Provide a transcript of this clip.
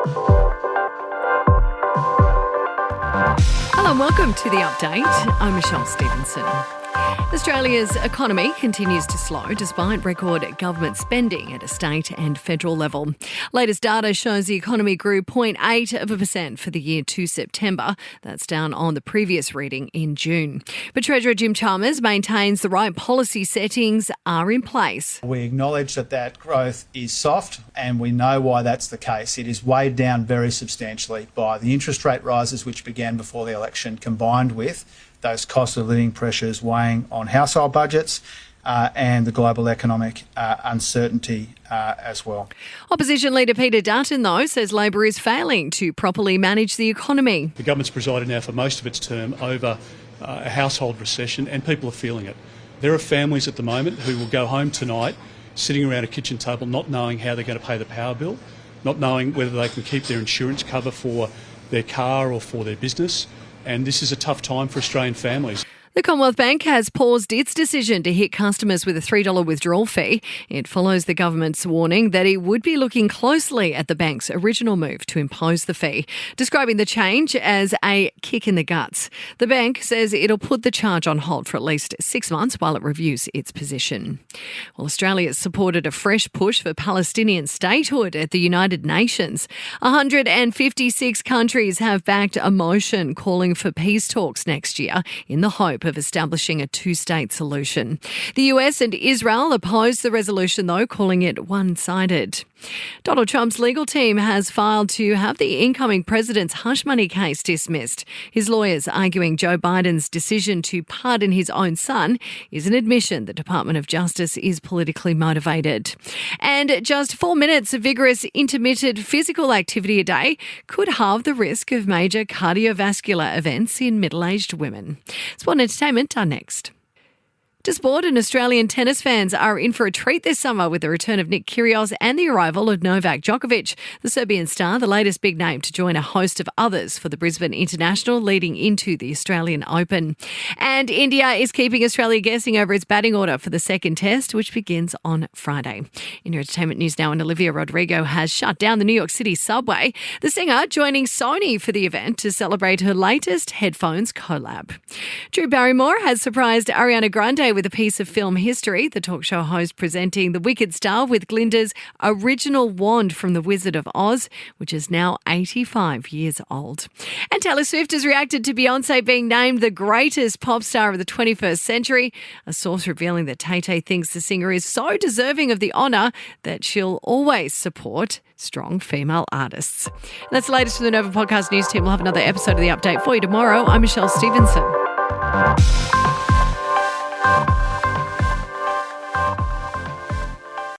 Hello and welcome to The Update. I'm Michelle Stevenson. Australia's economy continues to slow despite record government spending at a state and federal level. Latest data shows the economy grew 0.8% for the year to September. That's down on the previous reading in June. But Treasurer Jim Chalmers maintains the right policy settings are in place. We acknowledge that growth is soft, and we know why that's the case. It is weighed down very substantially by the interest rate rises which began before the election, combined with those cost of living pressures weighing on household budgets and the global economic uncertainty as well. Opposition leader Peter Dutton, though, says Labor is failing to properly manage the economy. The government's presided now for most of its term over a household recession, and people are feeling it. There are families at the moment who will go home tonight sitting around a kitchen table not knowing how they're going to pay the power bill, not knowing whether they can keep their insurance cover for their car or for their business. And this is a tough time for Australian families. The Commonwealth Bank has paused its decision to hit customers with a $3 withdrawal fee. It follows the government's warning that it would be looking closely at the bank's original move to impose the fee, describing the change as a kick in the guts. The bank says it'll put the charge on hold for at least 6 months while it reviews its position. Well, Australia has supported a fresh push for Palestinian statehood at the United Nations. 156 countries have backed a motion calling for peace talks next year in the hope of establishing a two-state solution. The US and Israel opposed the resolution, though, calling it one-sided. Donald Trump's legal team has filed to have the incoming president's hush money case dismissed. His lawyers arguing Joe Biden's decision to pardon his own son is an admission the Department of Justice is politically motivated. And just 4 minutes of vigorous intermittent physical activity a day could halve the risk of major cardiovascular events in middle-aged women. Sport and entertainment are next. To sport, and Australian tennis fans are in for a treat this summer with the return of Nick Kyrgios and the arrival of Novak Djokovic, the Serbian star, the latest big name to join a host of others for the Brisbane International leading into the Australian Open. And India is keeping Australia guessing over its batting order for the second test, which begins on Friday. In your entertainment news now, and Olivia Rodrigo has shut down the New York City subway, the singer joining Sony for the event to celebrate her latest headphones collab. Drew Barrymore has surprised Ariana Grande with a piece of film history, the talk show host presenting The Wicked Star with Glinda's original wand from The Wizard of Oz, which is now 85 years old. And Taylor Swift has reacted to Beyonce being named the greatest pop star of the 21st century, a source revealing that Tay-Tay thinks the singer is so deserving of the honour that she'll always support strong female artists. And that's the latest from the Nova Podcast News team. We'll have another episode of The Update for you tomorrow. I'm Michelle Stevenson.